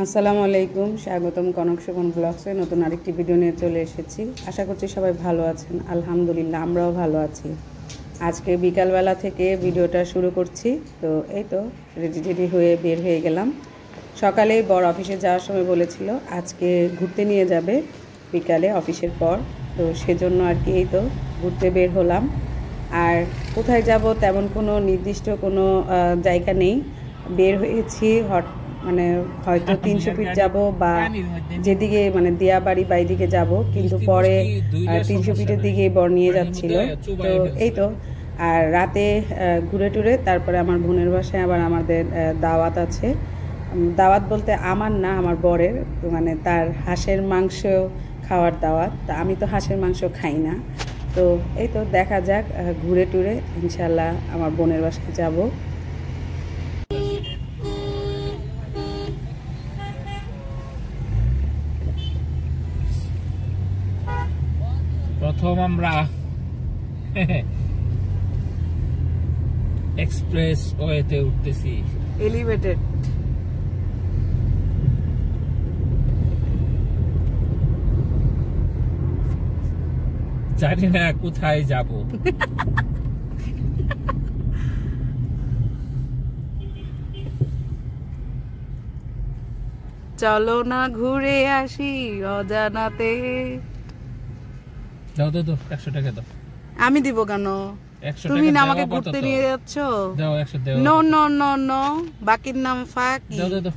আসসালামু আলাইকুম, স্বাগতম কনক শোভন ব্লগসে নতুন আরেকটি ভিডিও নিয়ে চলে এসেছি। আশা করছি সবাই ভালো আছেন। আলহামদুলিল্লাহ আমরাও ভালো আছি। আজকে বিকালবেলা থেকে ভিডিওটা শুরু করছি। তো এই তো রেডি হয়ে বের হয়ে গেলাম। সকালেই বর অফিসে যাওয়ার সময় বলেছিল আজকে ঘুরতে নিয়ে যাবে বিকালে অফিসের পর। তো সেজন্য আর কি এই তো ঘুরতে বের হলাম। আর কোথায় যাব তেমন কোনো নির্দিষ্ট কোনো জায়গা নেই। বের হয়েছি মানে হয়তো 300 ফিট যাব বা যেদিকে মানে দিয়াবাড়ি বাইদিকে যাব, কিন্তু পরে 300 ফিটের দিকে বর নিয়ে যাচ্ছিল। তো এই তো আর রাতে ঘুরে টুরে তারপরে আমার বোনের বাসায় আবার আমাদের দাওয়াত আছে। দাওয়াত বলতে আমার না, আমার বরের, মানে তার হাঁসের মাংস খাওয়ার দাওয়াত। তা আমি তো হাঁসের মাংস খাই না। তো এই তো দেখা যাক, ঘুরে টুরে ইনশাল্লাহ আমার বোনের বাসায় যাব। প্রথম আমরা এক্সপ্রেস ওয়েতে উঠতেছি, এলিভেটেড। জানি না কোথায় যাব। চলো না ঘুরে আসি অজানাতে। দাও দাও দাও, 100 টাকা দাও। আমি দিব কেন? তুমি না আমাকে ঘুরতে নিয়ে যাচ্ছ। দাও 100 দাও। নো নো নো নো, বাকির নাম ফাঁকি। দাও দাও দাও।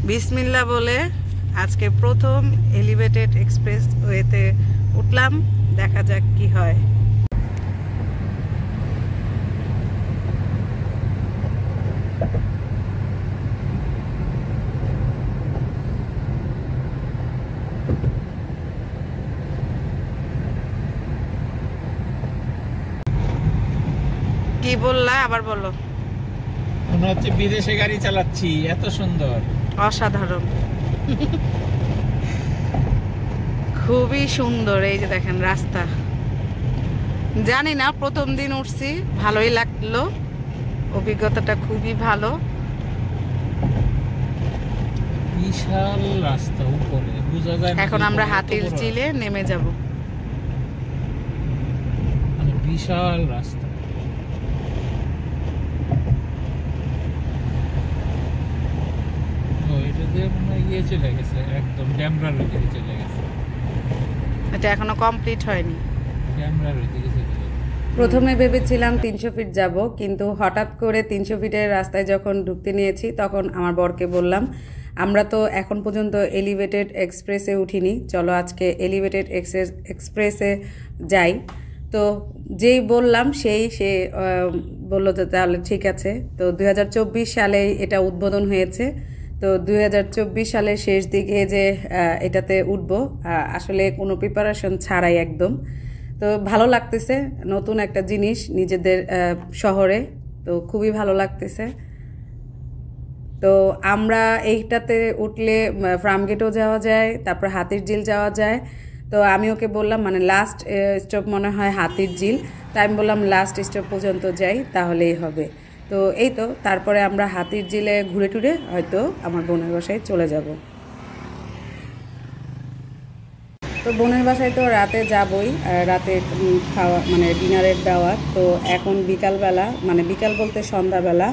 বিসমিল্লাহ বলে আজকে প্রথম এলিভেটেড এক্সপ্রেস ওয়েতে উঠলাম। দেখা যাক কি হয়। কি বললা আবার বলো। মনে হচ্ছে বিদেশে গাড়ি চালাচ্ছি, এত সুন্দর, অসাধারণ। খুবই সুন্দর। এই যে দেখেন রাস্তা। জানি না, প্রথম দিন উঠছি, ভালোই লাগলো, অভিজ্ঞতাটা খুবই ভালো। বিশাল রাস্তা উপরে, বোঝা যায় না। এখন আমরা হাতির ঝিলে নেমে যাব। মানে বিশাল রাস্তা। চলে গেছে, একদম ড্যামরার ওইদিকে চলে গেছে। এটা এখনো কমপ্লিট হয়নি। ড্যামরার ওইদিকে চলে গেছে। প্রথমে ভেবেছিলাম 300 ফিট যাব, কিন্তু হঠাৎ করে 300 ফিটের রাস্তায় যখন ঢুকতে নিয়েছি তখন আমার বরকে বললাম আমরা তো এখন পর্যন্ত এলিভেটেড এক্সপ্রেসে উঠিনি, চলো আজকে এলিভেটেড এক্সপ্রেসে যাই। তো যেই বললাম সে বললো যে তাহলে ঠিক আছে। তো 2024 সালে এটা উদ্বোধন হয়েছে। তো 2024 সালের শেষ দিকে যে এটাতে উঠবো, আসলে কোনো প্রিপারেশন ছাড়াই একদম। তো ভালো লাগতেছে, নতুন একটা জিনিস নিজেদের শহরে, তো খুবই ভালো লাগতেছে। তো আমরা এইটাতে উঠলে ফার্মগেটও যাওয়া যায়, তারপর হাতির ঝিল যাওয়া যায়। তো আমি ওকে বললাম মানে লাস্ট স্টপ মনে হয় হাতির ঝিল, তাই আমি বললাম লাস্ট স্টপ পর্যন্ত যাই তাহলেই হবে। তো এই তো তারপরে আমরা হাতির ঝিলে ঘুরে টুরে হয়তো আমার বোনের বাসায় চলে যাব। তো বোনের বাসায় তো রাতে যাবই, রাতে খাওয়া মানে ডিনারের দাওয়াত। তো এখন বিকালবেলা, মানে বিকাল বলতে সন্ধ্যাবেলা।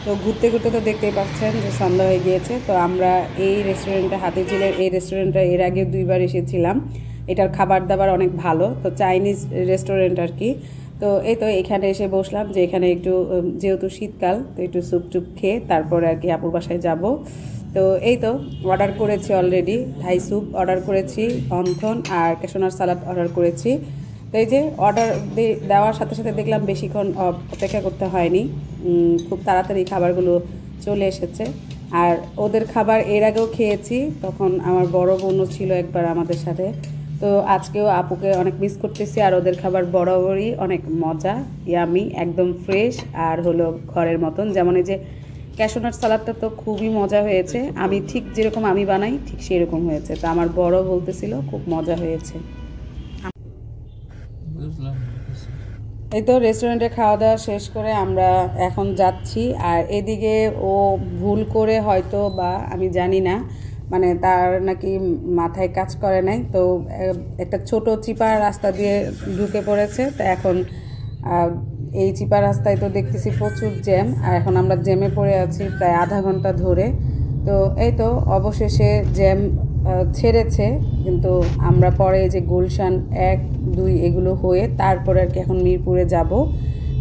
তো ঘুরতে ঘুরতে তো দেখতেই পাচ্ছেন যে সন্ধ্যা হয়ে গিয়েছে। তো আমরা এই রেস্টুরেন্টে, হাতির ঝিলের এই রেস্টুরেন্টটা এর আগে 2বার এসেছিলাম। এটার খাবার দাবার অনেক ভালো, তো চাইনিজ রেস্টুরেন্ট আর কি। তো এই তো এখানে এসে বসলাম, যে এখানে একটু যেহেতু শীতকাল তো একটু স্যুপ টুপ খেয়ে তারপরে আর কি আপুর বাসায় যাব। তো এই তো অর্ডার করেছি অলরেডি, থাই স্যুপ অর্ডার করেছি, অন্থন আর ক্যাশনার সালাদ অর্ডার করেছি। তো এই যে অর্ডার দেওয়ার সাথে সাথে দেখলাম বেশিক্ষণ অপেক্ষা করতে হয়নি, খুব তাড়াতাড়ি খাবারগুলো চলে এসেছে। আর ওদের খাবার এর আগেও খেয়েছি, তখন আমার বড় বোনও ছিল একবার আমাদের সাথে। তো আজকেও আপুকে অনেক মিস করতেছি। আর ওদের খাবার বরাবরই অনেক মজা, ইয়ামি, একদম ফ্রেশ আর হলো ঘরের মতন। যেমন এই যে ক্যাশনাট সালাদটা তো খুবই মজা হয়েছে, আমি ঠিক যেরকম আমি বানাই ঠিক সেরকম হয়েছে। তো আমার বড় বলতেছিল খুব মজা হয়েছে। এই তো রেস্টুরেন্টে খাওয়া দাওয়া শেষ করে আমরা এখন যাচ্ছি। আর এদিকে ও ভুল করে হয়তো বা আমি জানি না, মানে তার নাকি মাথায় কাজ করে নাই, তো একটা ছোট চিপা রাস্তা দিয়ে ঢুকে পড়েছে। তো এখন এই চিপা রাস্তায় তো দেখতেছি প্রচুর জ্যাম, আর এখন আমরা জ্যামে পড়ে আছি প্রায় আধা ঘন্টা ধরে। তো এই তো অবশেষে জ্যাম ছেড়েছে, কিন্তু আমরা পরে যে গুলশান 1, 2 এগুলো হয়ে তারপরে আর কি এখন মিরপুরে যাব,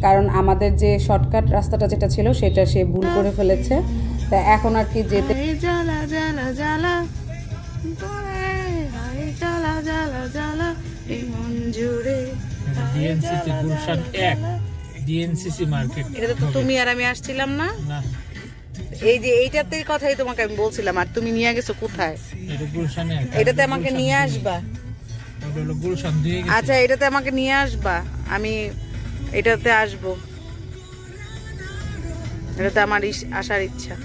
কারণ আমাদের যে শর্টকাট রাস্তাটা যেটা ছিল সেটা সে ভুল করে ফেলেছে। তা এখন আর কি যেতে ডিএনসিসি গুলশান 1 ডিএনসিসি মার্কেট। এটা তো তুমি আর আমি আসছিলাম না, না এই যে এইটাতে কথাই তোমাকে আমি বলছিলাম, আর তুমি নিয়ে গেছো কোথায়? এটা গুলশান 1, এটাতে আমাকে নিয়ে আসবা। ওটা হলো গুলশান 2 গেছে। আচ্ছা এটাতে আমাকে নিয়ে আসবা, আমি এটাতে আসবো, এটাতে আমার আসার ইচ্ছা।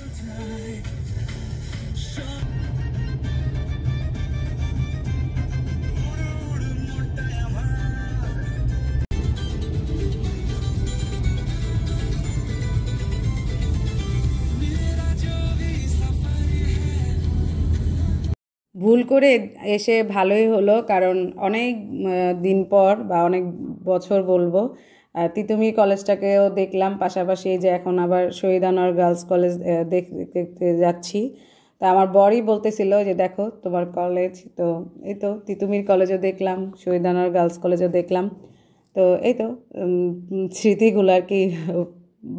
ভুল করে এসে ভালোই হলো, কারণ অনেক দিন পর বা অনেক বছর বলবো তিতুমির কলেজটাকেও দেখলাম, পাশাপাশি এই যে এখন আবার শহীদ আনোয়ার গার্লস কলেজ দেখতে যাচ্ছি। তা আমার বরই বলতেছিল যে দেখো তোমার কলেজ, তো এই তো তিতুমির কলেজও দেখলাম, শহীদ আনোয়ার গার্লস কলেজও দেখলাম। তো এই তো স্মৃতিগুলো আর কি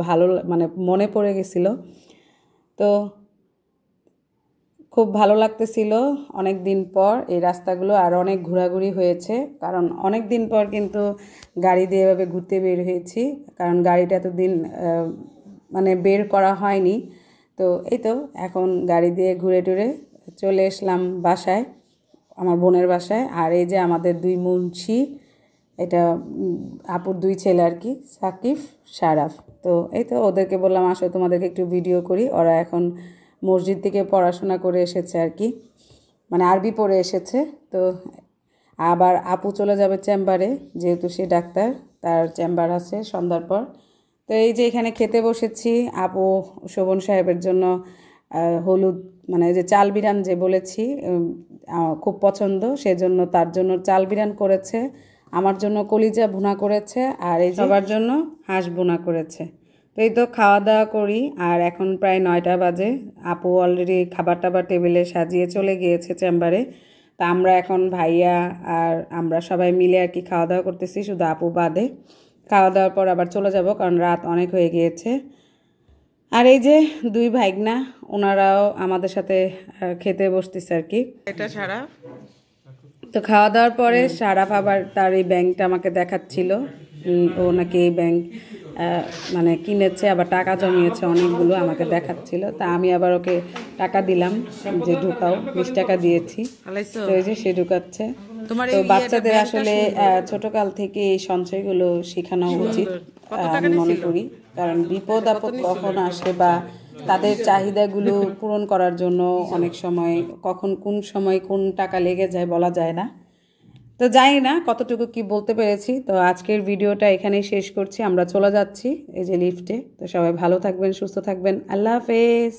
ভালো মানে মনে পড়ে গেছিলো। তো খুব ভালো লাগতেছিল অনেক দিন পর এই রাস্তাগুলো, আর অনেক ঘোরাঘুরি হয়েছে, কারণ অনেক দিন পর কিন্তু গাড়ি দিয়ে এভাবে ঘুরতে বের হয়েছি, কারণ গাড়িটা এতদিন মানে বের করা হয়নি। তো এই তো এখন গাড়ি দিয়ে ঘুরে টুরে চলে আসলাম বাসায়, আমার বোনের বাসায়। আর এই যে আমাদের 2 মুন্সি, এটা আপুর 2 ছেলে আর কি, সাকিব শারাফ। তো এই তো ওদেরকে বললাম আসলে তোমাদেরকে একটু ভিডিও করি। ওরা এখন মসজিদ থেকে পড়াশোনা করে এসেছে আর কি, মানে আরবি পড়ে এসেছে। তো আবার আপু চলে যাবে চেম্বারে, যেহেতু সে ডাক্তার, তার চেম্বার আছে সন্ধ্যার পর। তো এই যে এখানে খেতে বসেছি, আপু শোভন সাহেবের জন্য হলুদ মানে যে চাল বিরান যে বলেছি খুব পছন্দ, সেজন্য তার জন্য চাল বিরান করেছে, আমার জন্য কলিজা ভুনা করেছে, আর এই সবার জন্য হাঁস ভুনা করেছে। তো এই তো খাওয়া দাওয়া করি, আর এখন প্রায় 9টা বাজে। আপু অলরেডি খাবার টাবার টেবিলে সাজিয়ে চলে গিয়েছে চেম্বারে। তা আমরা এখন ভাইয়া আর আমরা সবাই মিলে আর কি খাওয়া দাওয়া করতেছি, শুধু আপু বাদে। খাওয়া দাওয়ার পর আবার চলে যাব, কারণ রাত অনেক হয়ে গিয়েছে। আর এই যে 2 ভাইগনা, ওনারাও আমাদের সাথে খেতে বসতেছে আর কি। এটা ছাড়া তো খাওয়া দাওয়ার পরে শারাফ আবার তার এই ব্যাংকটা আমাকে দেখাচ্ছিল, ও নাকি এই ব্যাংক মানে কিনেছে, আবার টাকা জমিয়েছে অনেকগুলো, আমাকে দেখাচ্ছিল। তা আমি আবার ওকে টাকা দিলাম যে ঢুকাও, 20 টাকা দিয়েছি। তো এই যে সে ঢুকাচ্ছে। তো বাচ্চাদের আসলে ছোটকাল থেকে এই সঞ্চয়গুলো শেখানো উচিত আমি মনে করি, কারণ বিপদ আপদ কখন আসে বা তাদের চাহিদাগুলো পূরণ করার জন্য অনেক সময় কখন কোন সময় কোন টাকা লেগে যায় বলা যায় না। তো জানি না কতটুকু কি বলতে পেরেছি। তো আজকের ভিডিওটা এখানেই শেষ করছি, আমরা চলে যাচ্ছি এই যে লিফটে। তো সবাই ভালো থাকবেন, সুস্থ থাকবেন, আল্লাহ হাফেজ।